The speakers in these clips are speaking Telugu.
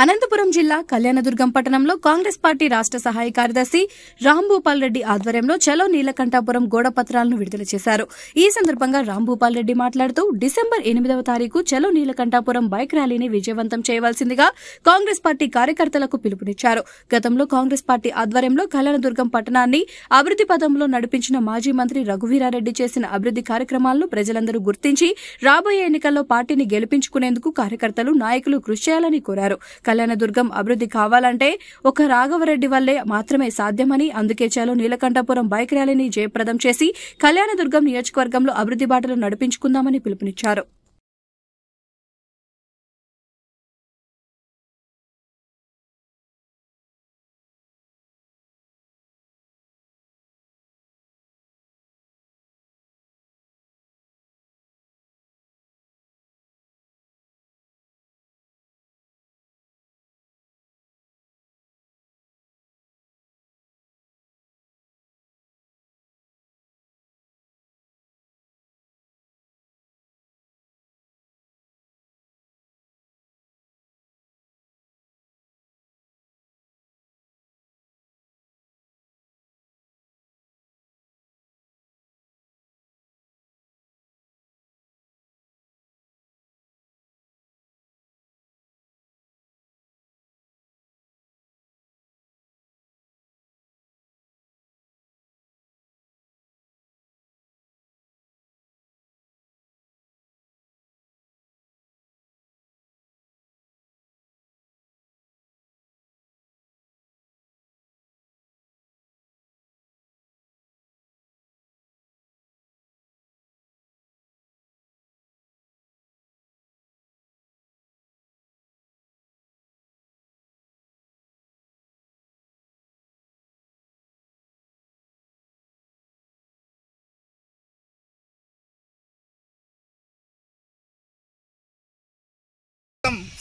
అనంతపురం జిల్లా కళ్యాణదుర్గం పట్టణంలో కాంగ్రెస్ పార్టీ రాష్ట్ర సహాయ కార్యదర్శి రాంభూపాల్ రెడ్డి ఆధ్వర్యంలో చలో నీలకంఠాపురం గోడ పత్రాలను విడుదల చేశారు. ఈ సందర్భంగా రాంభూపాల్ రెడ్డి మాట్లాడుతూ డిసెంబర్ 8వ తారీఖు చలో నీలకంఠాపురం బైక్ ర్యాలీని విజయవంతం చేయవలసిందిగా కాంగ్రెస్ పార్టీ కార్యకర్తలకు పిలుపునిచ్చారు. గతంలో కాంగ్రెస్ పార్టీ ఆధ్వర్యంలో కళ్యాణదుర్గం పట్టణాన్ని అభివృద్ది పథంలో నడిపించిన మాజీ మంత్రి రఘువీరారెడ్డి చేసిన అభివృద్ది కార్యక్రమాలను ప్రజలందరూ గుర్తించి రాబోయే ఎన్నికల్లో పార్టీని గెలిపించుకునేందుకు కార్యకర్తలు నాయకులు కృషి చేయాలని కోరారు. కళ్యాణదుర్గం అభివృద్ది కావాలంటే ఒక రాఘవరెడ్డి వల్లే మాత్రమే సాధ్యమని, అందుకే చలో నీలకంఠాపురం బైక్ ర్యాలీని జయప్రదం చేసి కళ్యాణదుర్గం నియోజకవర్గంలో అభివృద్ది బాటలు నడిపించుకుందామని పిలుపునిచ్చారు.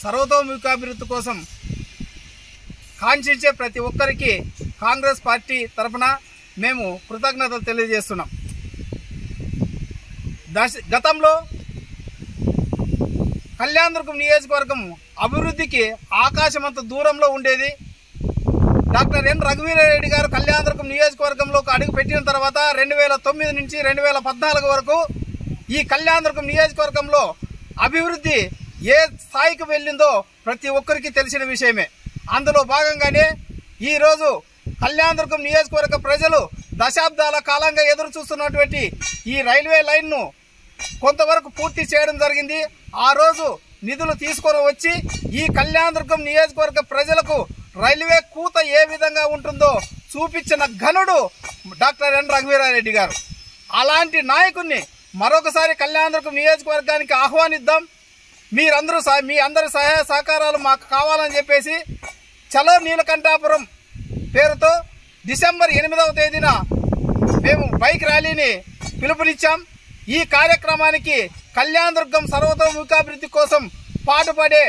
సర్వతోముఖాభివృద్ధి కోసం కాంక్షించే ప్రతి ఒక్కరికి కాంగ్రెస్ పార్టీ తరఫున మేము కృతజ్ఞతలు తెలియజేస్తున్నాం. గతంలో కళ్యాణదుర్గం నియోజకవర్గం అభివృద్ధికి ఆకాశమంత దూరంలో ఉండేది. డాక్టర్ ఎన్ రఘువీరారెడ్డి గారు కళ్యాణదుర్గం నియోజకవర్గంలోకి అడుగు పెట్టిన తర్వాత 2009 నుంచి 2014 వరకు ఈ కళ్యాణదుర్గం నియోజకవర్గంలో అభివృద్ధి ఏ స్థాయికి వెళ్ళిందో ప్రతి ఒక్కరికి తెలిసిన విషయమే. అందులో భాగంగానే ఈరోజు కళ్యాణదుర్గం నియోజకవర్గ ప్రజలు దశాబ్దాల కాలంగా ఎదురు చూస్తున్నటువంటి ఈ రైల్వే లైన్ను కొంతవరకు పూర్తి చేయడం జరిగింది. ఆ రోజు నిధులు తీసుకొని వచ్చి ఈ కళ్యాణదుర్గం నియోజకవర్గ ప్రజలకు రైల్వే కూత ఏ విధంగా ఉంటుందో చూపించిన ఘనుడు డాక్టర్ ఎన్ రఘువీరారెడ్డి గారు. అలాంటి నాయకుడిని మరొకసారి కళ్యాణదుర్గం నియోజకవర్గానికి ఆహ్వానిద్దాం. మీరందరూ మీ అందరి సహాయ సహకారాలు మాకు కావాలని చెప్పేసి చలో నీలకంఠాపురం పేరుతో డిసెంబర్ 8వ తేదీన మేము బైక్ ర్యాలీని పిలుపునిచ్చాం. ఈ కార్యక్రమానికి కళ్యాణదుర్గం సర్వతోముఖాభివృద్ధి కోసం పాటుపడే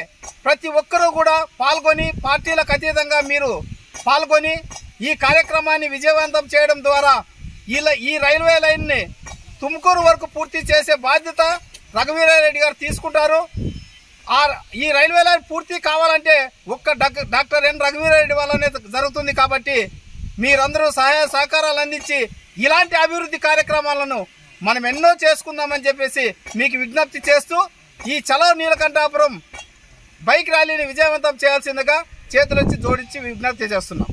ప్రతి ఒక్కరూ కూడా పాల్గొని పార్టీలకు అతీతంగా మీరు పాల్గొని ఈ కార్యక్రమాన్ని విజయవంతం చేయడం ద్వారా ఈ రైల్వే లైన్ని తుమ్కూరు వరకు పూర్తి చేసే బాధ్యత రఘువీరారెడ్డి గారు తీసుకుంటారు. ఈ రైల్వే లైన్ పూర్తి కావాలంటే ఒక్క డాక్టర్ ఎన్ రఘువీరారెడ్డి వల్లనే జరుగుతుంది. కాబట్టి మీరందరూ సహాయ సహకారాలు అందించి ఇలాంటి అభివృద్ధి కార్యక్రమాలను మనం ఎన్నో చేసుకుందామని చెప్పేసి మీకు విజ్ఞప్తి చేస్తూ ఈ చలో నీలకంఠాపురం బైక్ ర్యాలీని విజయవంతం చేయాల్సిందిగా చేతులెత్తి జోడించి విజ్ఞప్తి చేస్తున్నాం.